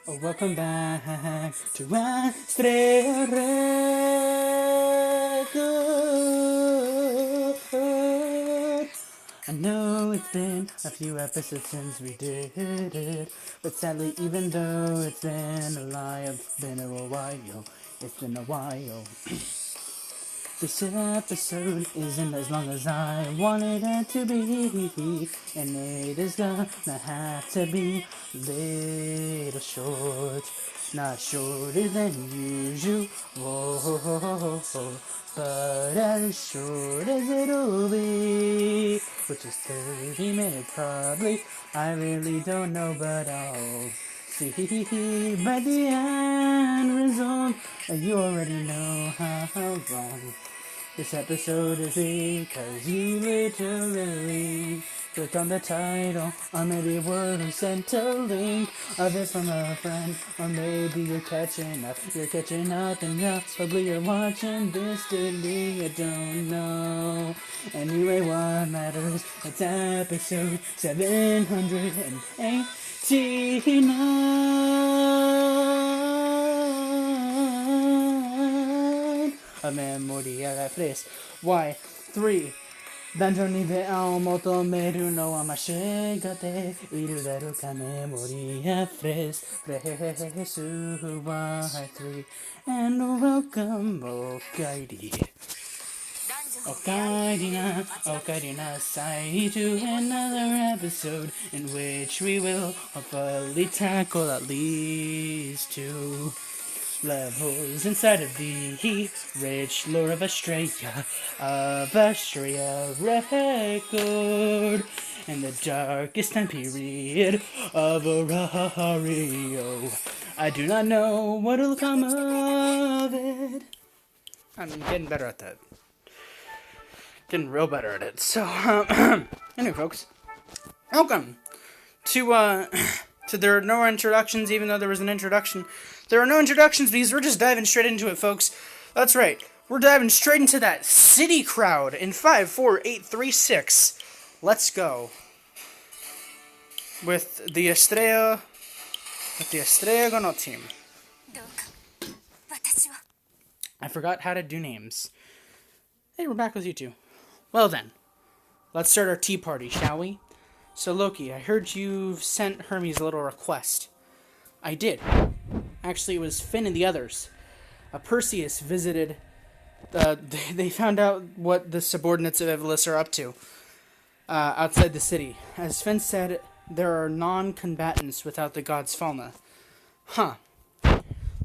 Oh, welcome back to Astrea Record. I know it's been a few episodes since we did it, but sadly, even though it's been a lie, it's been a while. It's been a while. This episode isn't as long as I wanted it to be, and it is gonna have to be a little short. Not shorter than usual, but as short as it'll be, which is 30 minutes probably. I really don't know, but I'll see by the end result. You already know how long this episode is, because you literally clicked on the title, or maybe word or sent a link of it from a friend, or maybe you're catching up and probably you're watching this daily, I don't know. Anyway, what matters, it's episode 789 To Memoria Freese Y3 男女に出会を求めるのは間違っているだろうか。メモリアフレースY3 and welcome おかえりなさい to another episode in which we will hopefully tackle at least 2 levels inside of the rich lore of Astrea Record, in the darkest time period of Arario. I do not know what'll come of it. I'm getting better at that. Getting real better at it. So, anyway, folks, welcome to there are no introductions, even though there was an introduction. There are no introductions because we're just diving straight into it, folks. That's right. We're diving straight into that city crowd in 5, 4, 8, 3, 6. Let's go. With the Astrea Gono team. I forgot how to do names. Hey, we're back with you two. Well then, let's start our tea party, shall we? So Loki, I heard you've sent Hermes a little request. I did. Actually, it was Finn and the others. Perseus visited. They found out what the subordinates of Evolus are up to outside the city. As Finn said, there are non-combatants without the god's fauna. Huh.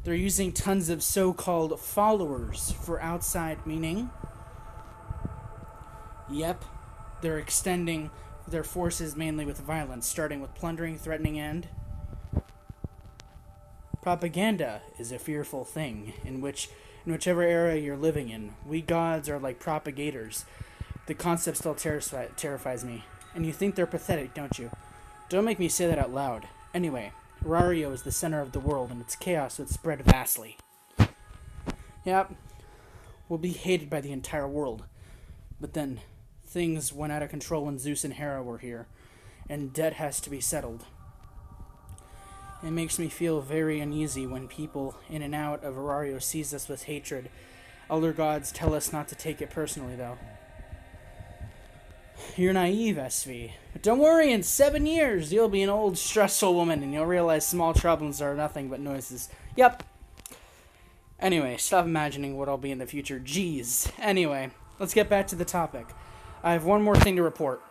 They're using tons of so-called followers for outside meaning. Yep. They're extending their forces mainly with violence, starting with plundering, threatening, and propaganda is a fearful thing, in whichever era you're living in. We gods are like propagators. The concept still terrifies me. And you think they're pathetic, don't you? Don't make me say that out loud. Anyway, Arario is the center of the world, and its chaos would spread vastly. Yep, we'll be hated by the entire world. But then, things went out of control when Zeus and Hera were here, and debt has to be settled. It makes me feel very uneasy when people in and out of Arario sees us with hatred. Elder gods tell us not to take it personally, though. You're naive, SV. But don't worry, in 7 years, you'll be an old, stressful woman, and you'll realize small troubles are nothing but noises. Yep. Anyway, stop imagining what I'll be in the future. Jeez. Anyway, let's get back to the topic. I have one more thing to report.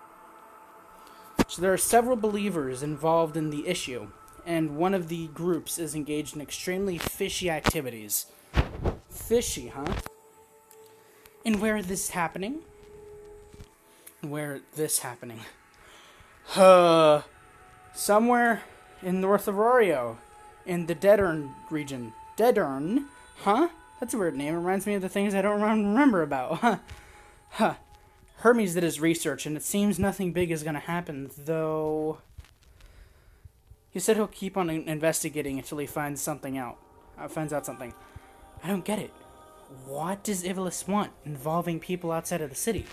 So there are several believers involved in the issue, and one of the groups is engaged in extremely fishy activities. Fishy, huh? And where is this happening? Somewhere in north of Arario, in the Dedern region. Dedern? Huh? That's a weird name. It reminds me of the things I don't remember about. Huh. Hermes did his research, and it seems nothing big is going to happen, though. He said he'll keep on investigating until he finds out something. I don't get it. What does Ivalice want involving people outside of the city?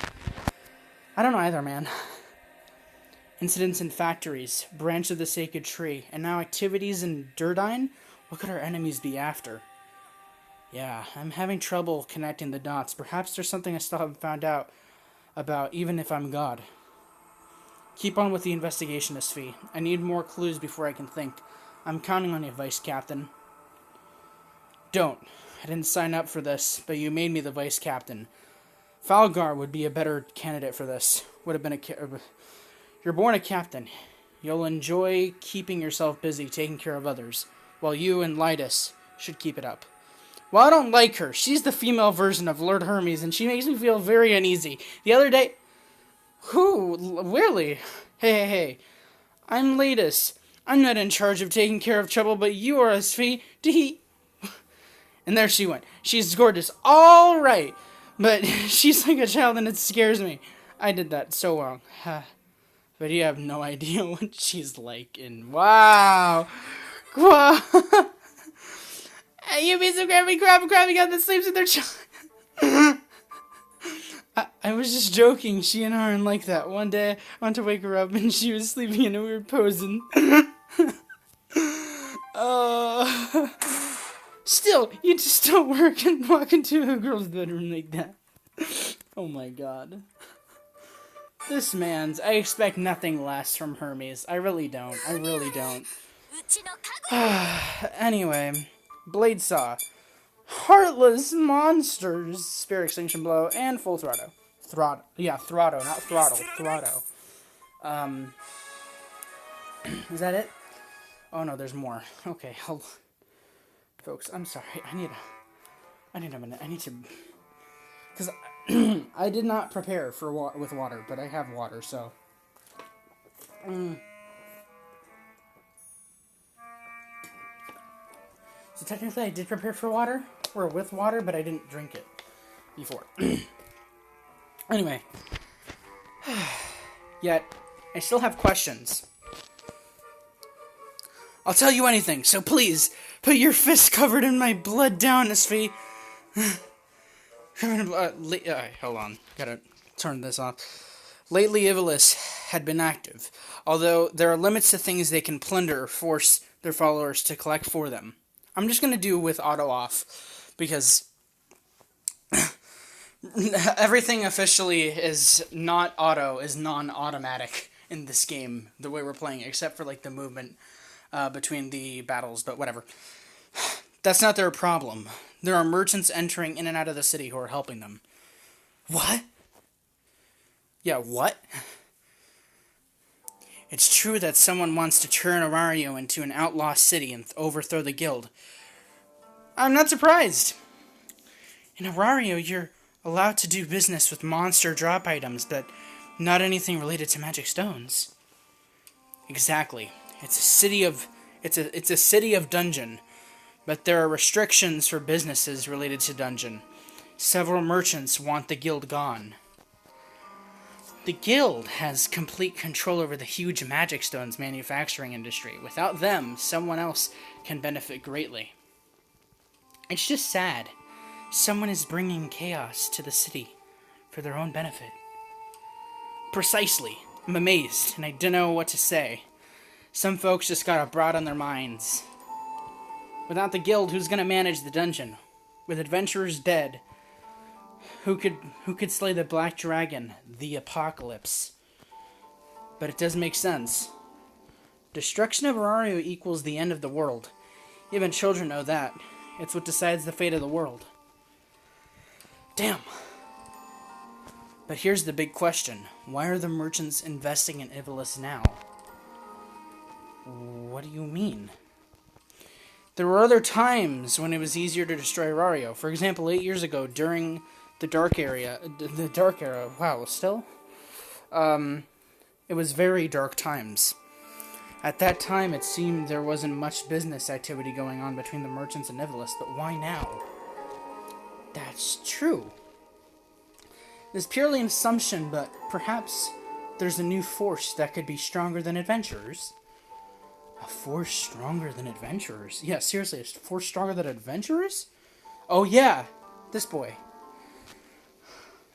I don't know either, man. Incidents in factories, branch of the sacred tree, and now activities in Durdine? What could our enemies be after? Yeah, I'm having trouble connecting the dots. Perhaps there's something I still haven't found out about, even if I'm God. Keep on with the investigation, Svi. I need more clues before I can think. I'm counting on you, Vice Captain. Don't. I didn't sign up for this, but you made me the Vice Captain. Falgar would be a better candidate for this. Would have been a... You're born a captain. You'll enjoy keeping yourself busy taking care of others, while you and Lytus should keep it up. Well, I don't like her. She's the female version of Lord Hermes, and she makes me feel very uneasy. The other day... Who? Really? Hey. I'm Lytus. I'm not in charge of taking care of trouble, but you are, Svi. And there she went. She's gorgeous. All right. But she's like a child, and it scares me. I did that so wrong. But you have no idea what she's like. And wow. You piece of crappy got that sleeps with their child. I was just joking. She and Aaron like that. One day, I went to wake her up, and she was sleeping in a weird pose. And still, you just don't work and walk into a girl's bedroom like that. Oh my god. This man's... I expect nothing less from Hermes. I really don't. Anyway, Blade Saw. Heartless monsters. Spear Extinction Blow and Full Throttle. Throttle, not Throttle. Throttle. Is that it? Oh no, there's more. Okay, folks, I'm sorry. I need a minute. I need to... Because I did not prepare for with water, but I have water, so... So technically I did prepare for water, or with water, but I didn't drink it before. Anyway. Yet, I still have questions. I'll tell you anything, so please, put your fist covered in my blood down, Svi. Hold on. Gotta turn this off. Lately, Ivalice had been active, although there are limits to things they can plunder or force their followers to collect for them. I'm just gonna do with auto off, because everything officially is not auto, is non-automatic in this game, the way we're playing it, except for, like, the movement between the battles, but whatever. That's not their problem. There are merchants entering in and out of the city who are helping them. What? Yeah, what? It's true that someone wants to turn Arario into an outlaw city and overthrow the guild. I'm not surprised. In Arario, you're allowed to do business with monster drop items, but not anything related to magic stones. Exactly. It's a city of dungeon. But there are restrictions for businesses related to dungeon. Several merchants want the guild gone. The guild has complete control over the huge magic stones manufacturing industry. Without them, someone else can benefit greatly. It's just sad. Someone is bringing chaos to the city for their own benefit. Precisely. I'm amazed, and I don't know what to say. Some folks just got a broad on their minds. Without the guild, who's gonna manage the dungeon? With adventurers dead, who could slay the Black Dragon, the Apocalypse? But it does make sense. Destruction of Arario equals the end of the world. Even children know that. It's what decides the fate of the world. Damn. But here's the big question. Why are the merchants investing in Ivalice now? What do you mean? There were other times when it was easier to destroy Arario. For example, 8 years ago, during the Dark Era, wow, still? It was very dark times. At that time, it seemed there wasn't much business activity going on between the merchants and Ivalice, but why now? That's true. It's purely an assumption, but perhaps there's a new force that could be stronger than adventurers. A force stronger than adventurers? Yeah, seriously, a force stronger than adventurers? Oh yeah, this boy.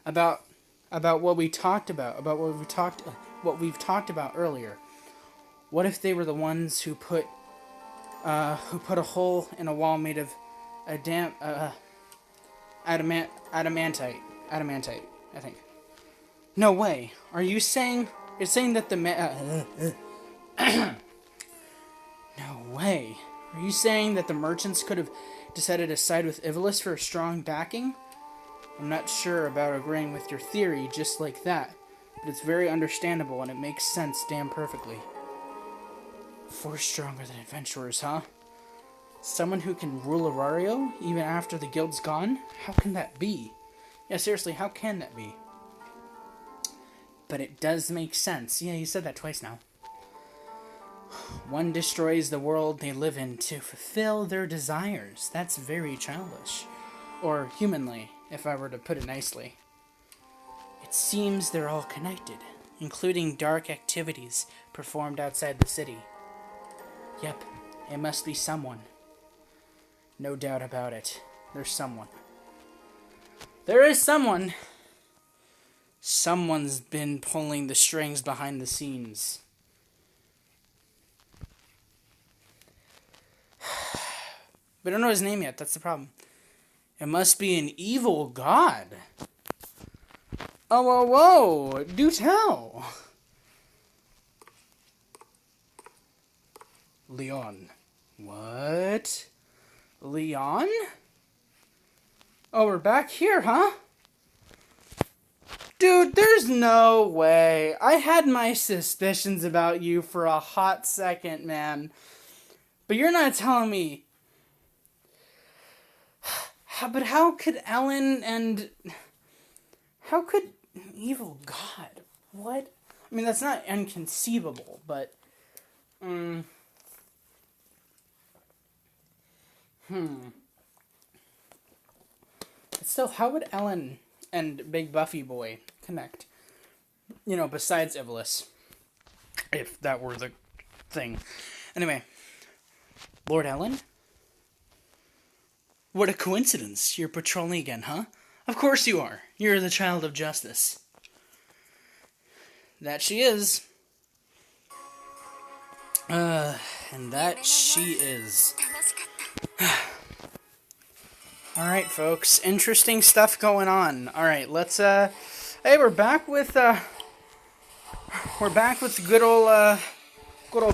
About what we talked about. What we've talked about earlier. What if they were the ones who put a hole in a wall made of adamantite, I think. No way. Are you saying... You're saying that the No way. Are you saying that the merchants could have decided to side with Ivalice for a strong backing? I'm not sure about agreeing with your theory just like that, but it's very understandable and it makes sense damn perfectly. Force stronger than adventurers, huh? Someone who can rule Arario even after the guild's gone? How can that be? Yeah, seriously, how can that be? But it does make sense. Yeah, you said that twice now. One destroys the world they live in to fulfill their desires. That's very childish. Or humanly, if I were to put it nicely. It seems they're all connected, including dark activities performed outside the city. Yep, it must be someone. No doubt about it. There's someone. There is someone. Someone's been pulling the strings behind the scenes. We don't know his name yet, that's the problem. It must be an evil god. Oh, whoa, whoa, do tell. Leon. What? Leon? Oh, we're back here, huh? Dude, there's no way. I had my suspicions about you for a hot second, man. But you're not telling me. But how could Ellen and... How could... Evil God? What? I mean, that's not inconceivable, but... Still, how would Ellen and Big Buffy Boy connect? You know, besides Ivalice. If that were the thing. Anyway. Lord Ellen? What a coincidence. You're patrolling again, huh? Of course you are. You're the child of justice. That she is. And that she is. Alright, folks. Interesting stuff going on. Alright, let's, hey, we're back with good old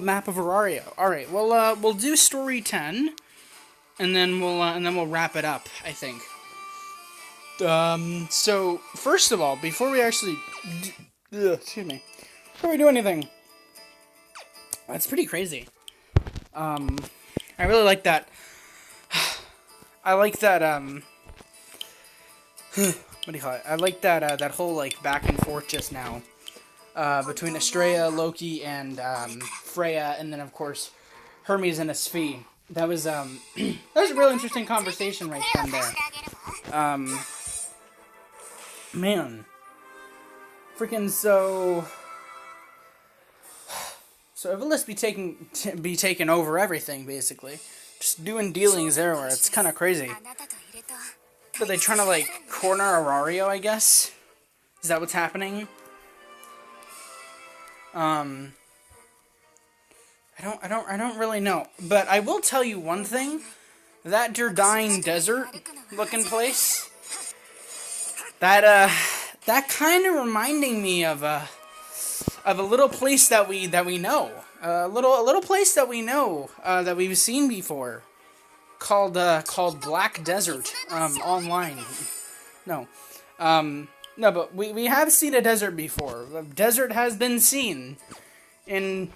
map of Arario. Alright, well, we'll do story 10, and then we'll wrap it up, I think. So, first of all, before we actually, excuse me, before we do anything, that's pretty crazy. I really like that. I like that, what do you call it? I like that, that whole, like, back and forth just now, between Astrea, Loki, and, Freya, and then, of course, Hermes and Asfi. That was, that was a real interesting conversation right then there. Man. Freaking so Ivalice be taking over everything, basically. Just doing dealings everywhere. It's kind of crazy. But they trying to, like, corner Arario, I guess? Is that what's happening? I don't really know. But I will tell you one thing. That Durdyne Desert looking place, that kind of reminding me of a little place that we know. A little place that we know, that we've seen before, called Black Desert, online. No, but we have seen a desert before. A desert has been seen in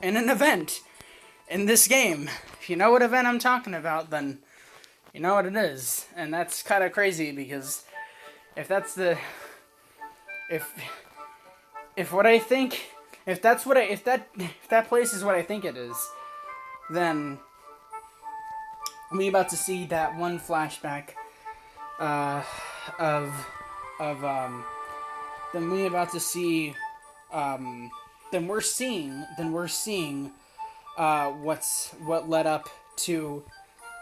an event in this game. If you know what event I'm talking about, then you know what it is, and that's kind of crazy because if that's the if what I think. If that place is what I think it is, then we about to see that one flashback then we about to see then we're seeing what led up to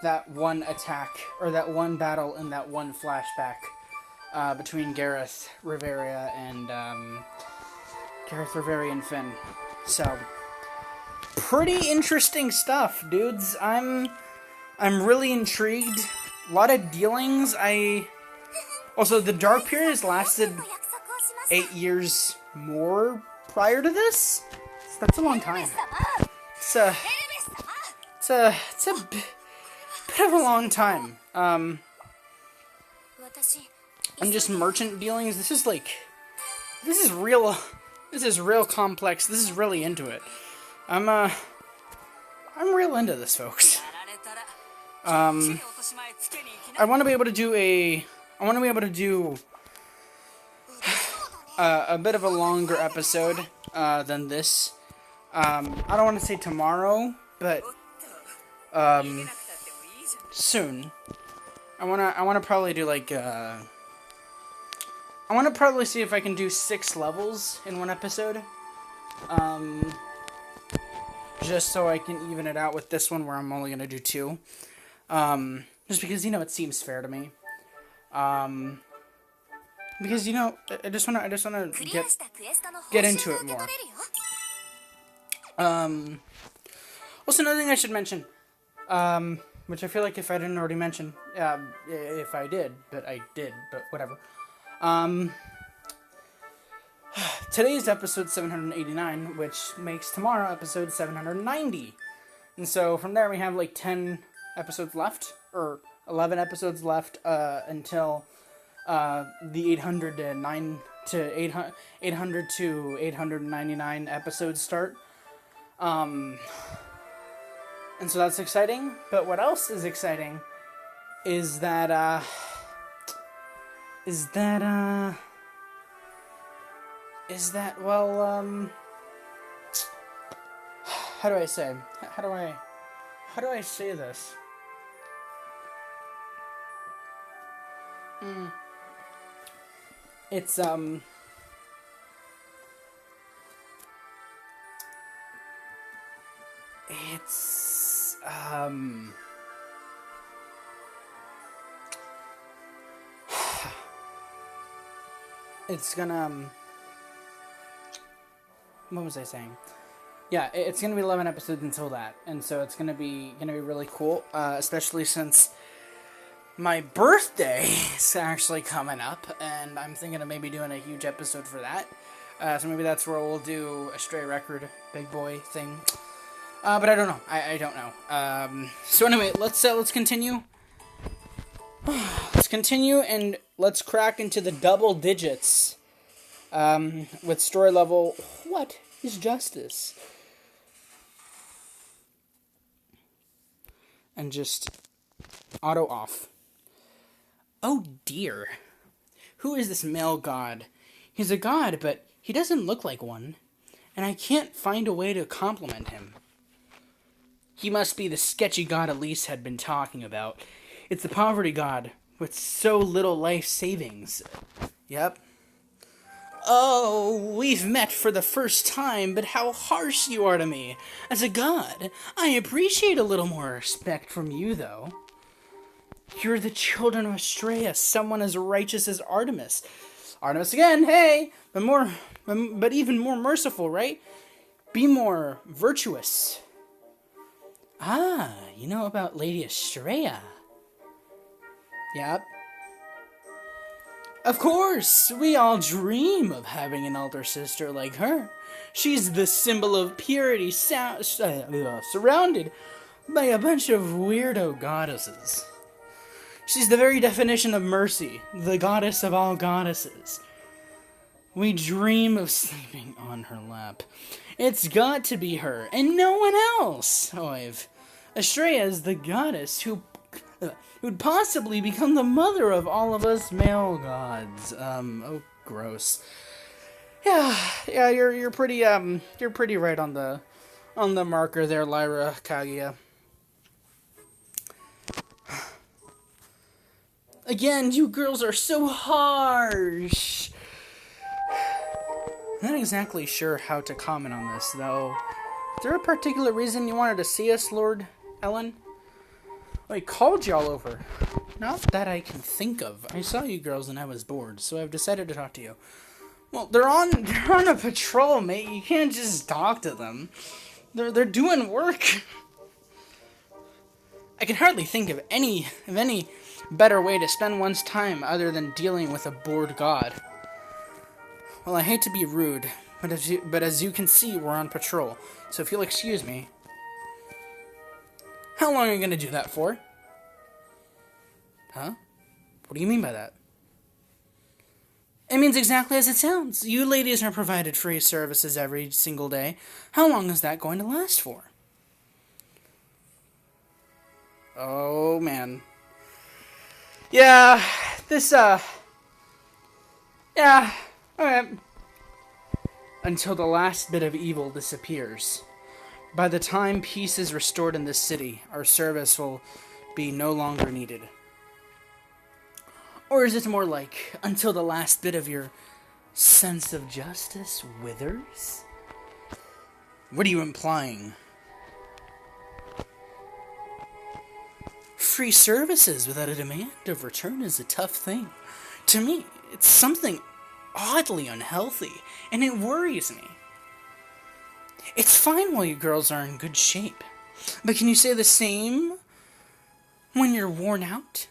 that one attack, or that one battle and that one flashback between Gareth Rivera and Finn. So, pretty interesting stuff, dudes. I'm really intrigued. A lot of dealings. Also, the Dark Period has lasted 8 years more prior to this. So that's a long time. It's a bit of a long time. And just merchant dealings. This is real. This is real complex. This is really into it. I'm real into this, folks. I want to be able to do a bit of a longer episode than this. I don't want to say tomorrow, but soon. I wanna probably do like I wanna probably see if I can do 6 levels in one episode. Just so I can even it out with this one where I'm only gonna do 2. Just because, it seems fair to me. Because, I just wanna get into it more. Also, another thing I should mention, which I feel like if I didn't already mention, if I did, but whatever. Today's episode 789, which makes tomorrow episode 790. And so from there we have like 10 episodes left, or 11 episodes left, until the 800 to 899 episodes start. And so that's exciting, but what else is exciting is that, how do I say this? It's, it's gonna, what was I saying? Yeah, it's gonna be 11 episodes until that, and so it's gonna be really cool, especially since my birthday is actually coming up, and I'm thinking of maybe doing a huge episode for that. So maybe that's where we'll do Astrea Record, big boy thing. But I don't know. I don't know. So anyway, let's continue. Let's continue, and let's crack into the double digits. With story level, what is justice? And just auto off. Oh dear. Who is this male god? He's a god, but he doesn't look like one, and I can't find a way to compliment him. He must be the sketchy god Elise had been talking about. It's the poverty god with so little life savings. Yep. Oh, we've met for the first time, but how harsh you are to me. As a god, I appreciate a little more respect from you, though. You're the children of Astrea, someone as righteous as Artemis. Artemis again, hey! But even more merciful, right? Be more virtuous. Ah, you know about Lady Astrea. Yep. Of course, we all dream of having an elder sister like her. She's the symbol of purity, surrounded by a bunch of weirdo goddesses. She's the very definition of mercy, the goddess of all goddesses. We dream of sleeping on her lap. It's got to be her, and no one else. Astrea is the goddess who'd possibly become the mother of all of us male gods. Oh, gross. Yeah, you're pretty right on the marker there, Lyra Kaguya. Again, you girls are so harsh. I'm not exactly sure how to comment on this, though. Is there a particular reason you wanted to see us, Lord Ellen? I called y'all over. Not that I can think of. I saw you girls and I was bored, so I've decided to talk to you. Well, they're on a patrol, mate. You can't just talk to them. They're doing work. I can hardly think of any better way to spend one's time other than dealing with a bored god. Well, I hate to be rude, but as you can see, we're on patrol. So if you'll excuse me. How long are you going to do that for? Huh? What do you mean by that? It means exactly as it sounds. You ladies are provided free services every single day. How long is that going to last for? Oh, man. Yeah, yeah, alright. Until the last bit of evil disappears. By the time peace is restored in this city, our service will be no longer needed. Or is it more like, until the last bit of your sense of justice withers? What are you implying? Free services without a demand of return is a tough thing. To me, it's something oddly unhealthy, and it worries me. It's fine while you girls are in good shape, but can you say the same when you're worn out?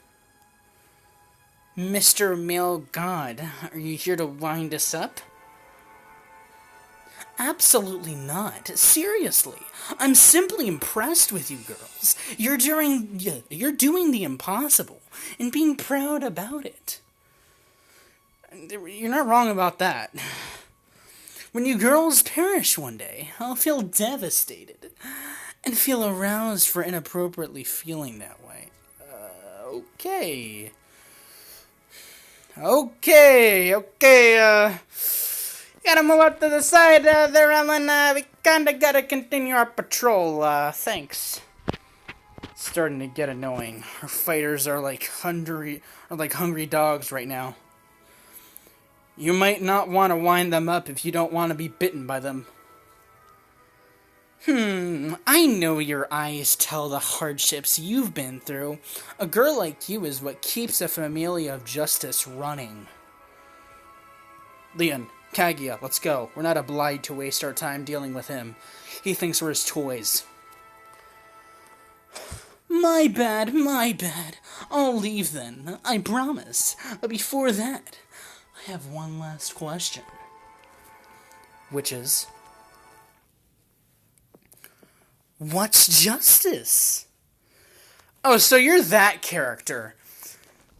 Mr. Male God, are you here to wind us up? Absolutely not. Seriously. I'm simply impressed with you girls. You're doing the impossible and being proud about it. You're not wrong about that. When you girls perish one day, I'll feel devastated and feel aroused for inappropriately feeling that way. Okay. Gotta move up to the side there, Ellen. We kinda gotta continue our patrol. Thanks. It's starting to get annoying. Our fighters are like hungry dogs right now. You might not want to wind them up if you don't want to be bitten by them. I know your eyes tell the hardships you've been through. A girl like you is what keeps a familia of justice running. Leon, Kaguya, let's go. We're not obliged to waste our time dealing with him. He thinks we're his toys. My bad. I'll leave then, I promise. But before that, I have one last question. Which is, what's justice? Oh, so you're that character.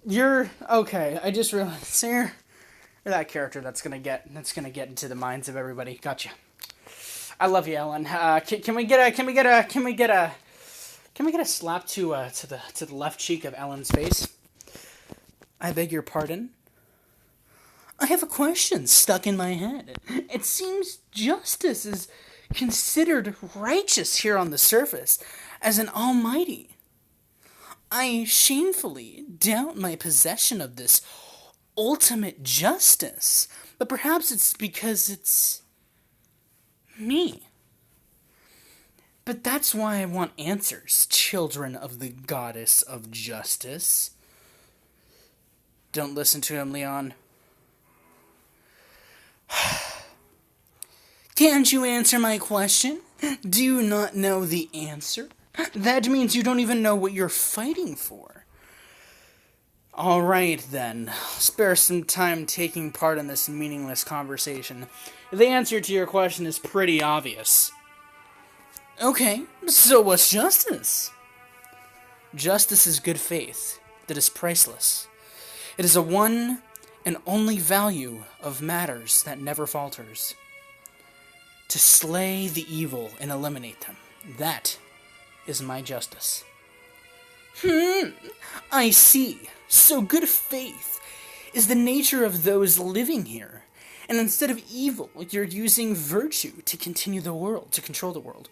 Okay, I just realized, so you're that character that's gonna get into the minds of everybody. Gotcha. I love you, Ellen. Can we get a slap to the left cheek of Ellen's face? I beg your pardon? I have a question stuck in my head. It seems justice is considered righteous here on the surface as an almighty. I shamefully doubt my possession of this ultimate justice, but perhaps it's because it's me. But that's why I want answers, children of the goddess of justice. Don't listen to him, Leon. Can't you answer my question? Do you not know the answer? That means you don't even know what you're fighting for. Alright then, spare some time taking part in this meaningless conversation. The answer to your question is pretty obvious. Okay, so what's justice? Justice is good faith that is priceless. It is a one and only value of matters that never falters. To slay the evil and eliminate them. That is my justice. I see. So good faith is the nature of those living here. And instead of evil, you're using virtue to control the world.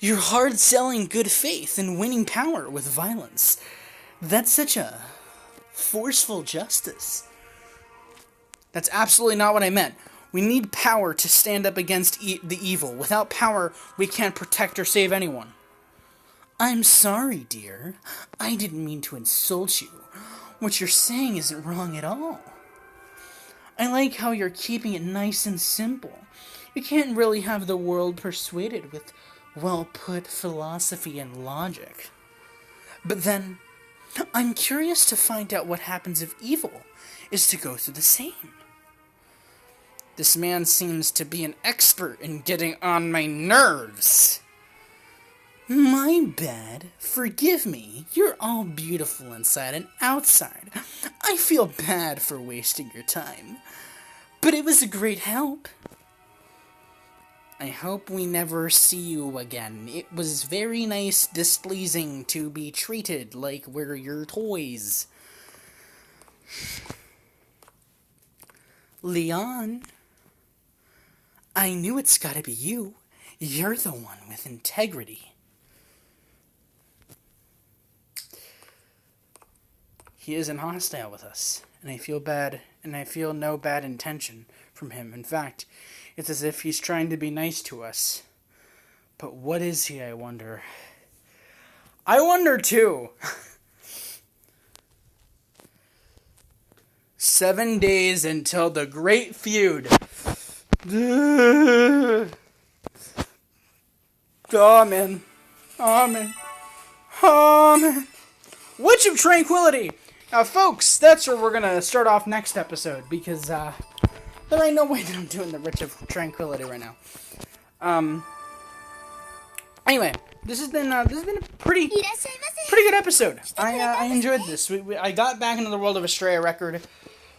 You're hard-selling good faith and winning power with violence. That's such a forceful justice. That's absolutely not what I meant. We need power to stand up against the evil. Without power, we can't protect or save anyone. I'm sorry, dear. I didn't mean to insult you. What you're saying isn't wrong at all. I like how you're keeping it nice and simple. You can't really have the world persuaded with well-put philosophy and logic. But then, I'm curious to find out what happens if evil is to go through the same. This man seems to be an expert in getting on my nerves. My bad. Forgive me. You're all beautiful inside and outside. I feel bad for wasting your time. But it was a great help. I hope we never see you again. It was very nice displeasing to be treated like we're your toys. Leon, I knew it's gotta be you. You're the one with integrity. He isn't hostile with us, and I feel bad, and I feel no bad intention from him. In fact, it's as if he's trying to be nice to us. But what is he, I wonder? I wonder too. 7 days until the great feud. Oh, man. Oh, man. Oh, man. Witch of Tranquility. Now, folks, that's where we're going to start off next episode, because there ain't no way that I'm doing the Witch of Tranquility right now. Anyway, this has been a pretty good episode. I enjoyed this. I got back into the world of Astrea Record.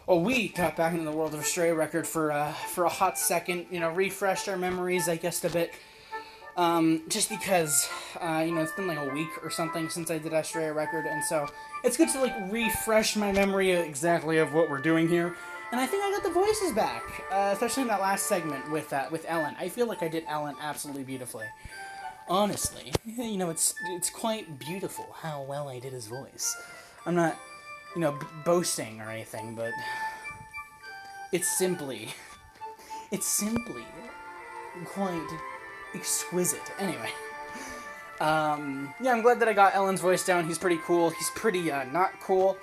Well, we got back into the world of Astrea Record for a hot second. Refreshed our memories, I guess, a bit. Just because, it's been like a week or something since I did Astrea Record, and so it's good to, refresh my memory exactly of what we're doing here. And I think I got the voices back, especially in that last segment with Ellen. I feel like I did Ellen absolutely beautifully. Honestly, it's quite beautiful how well I did his voice. I'm not, boasting or anything, but it's simply quite exquisite. Anyway, I'm glad that I got Ellen's voice down. He's pretty cool. He's pretty, not cool.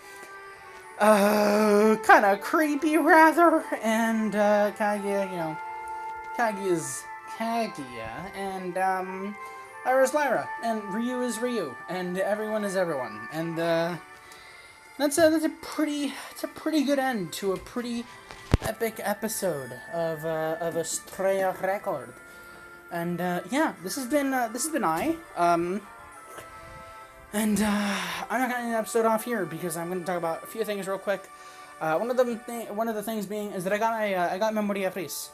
Kind of creepy, rather. And, Kaguya, Kaguya is Kaguya. And, Lyra's Lyra. And Ryu is Ryu. And everyone is everyone. And, that's a pretty good end to a pretty epic episode of Astrea Record. And, this has been I. I'm not gonna end the episode off here because I'm gonna talk about a few things real quick. One of the things being is that I got Memoria Freese.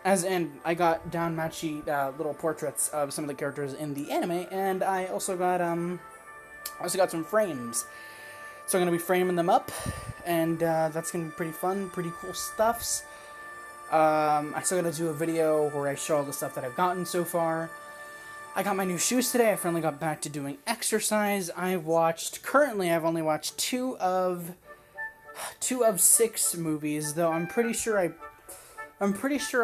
As in, I got down-matchy little portraits of some of the characters in the anime, and I also got some frames. So I'm gonna be framing them up, and that's gonna be pretty fun, pretty cool stuffs. I still gotta do a video where I show all the stuff that I've gotten so far. I got my new shoes today. I finally got back to doing exercise. Currently I've only watched two of 6 movies, though I'm pretty sure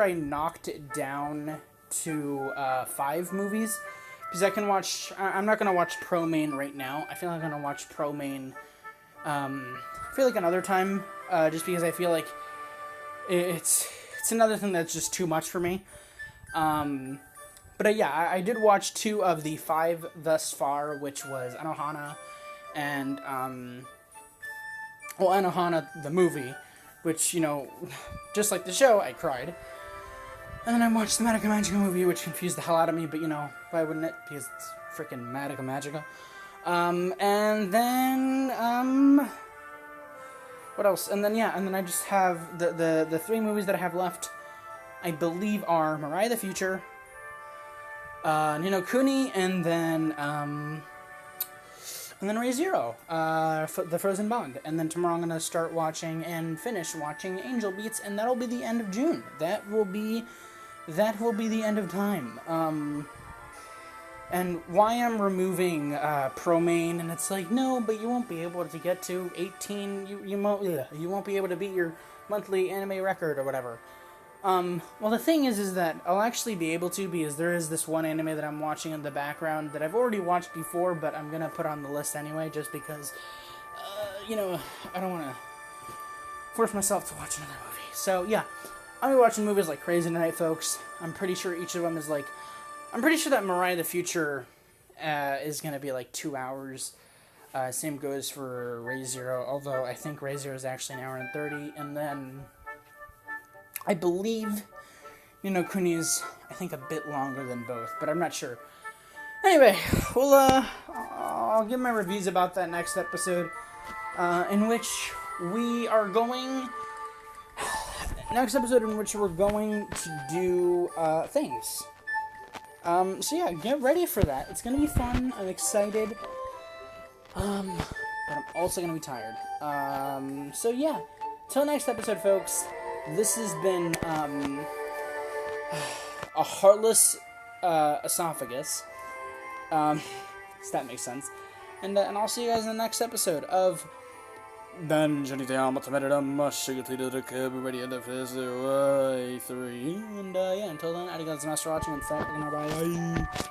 I knocked it down to 5 movies. Because I'm not gonna watch Pro Main right now. I feel like I'm gonna watch Pro Main, another time, just because I feel like it's another thing that's just too much for me. But I did watch 2 of the 5 thus far, which was Anohana and, Anohana the movie, which, just like the show, I cried. And then I watched the Magica Magica movie, which confused the hell out of me, but, why wouldn't it? Because it's freaking Magica Magica. And then, what else? And then I just have the 3 movies that I have left, I believe, are Mirai the Future, Ni no Kuni, and then Re:Zero, the Frozen Bond. And then tomorrow I'm going to start watching and finish watching Angel Beats, and that'll be the end of June. That will be the end of time. And why I'm removing Pro Main, and it's like, no, but you won't be able to get to 18, you won't be able to beat your monthly anime record or whatever. Well, the thing is that I'll actually be able to, because there is this one anime that I'm watching in the background that I've already watched before, but I'm gonna put on the list anyway, just because, I don't want to force myself to watch another movie. So, yeah, I'll be watching movies like crazy tonight, folks. I'm pretty sure each of them is like, I'm pretty sure that Mariah the Future, is gonna be like 2 hours. Same goes for Ray Zero, although I think Ray Zero is actually an hour and 30, and then I believe Kuni is, I think, a bit longer than both, but I'm not sure. Anyway, I'll give my reviews about that next episode, in which we are going to do, things. So yeah, get ready for that. It's gonna be fun. I'm excited. But I'm also gonna be tired. So yeah, till next episode, folks. This has been, a heartless, esophagus. Does that make sense? And I'll see you guys in the next episode of Dungeon Y3. And yeah, until then, arigato for watching and bye.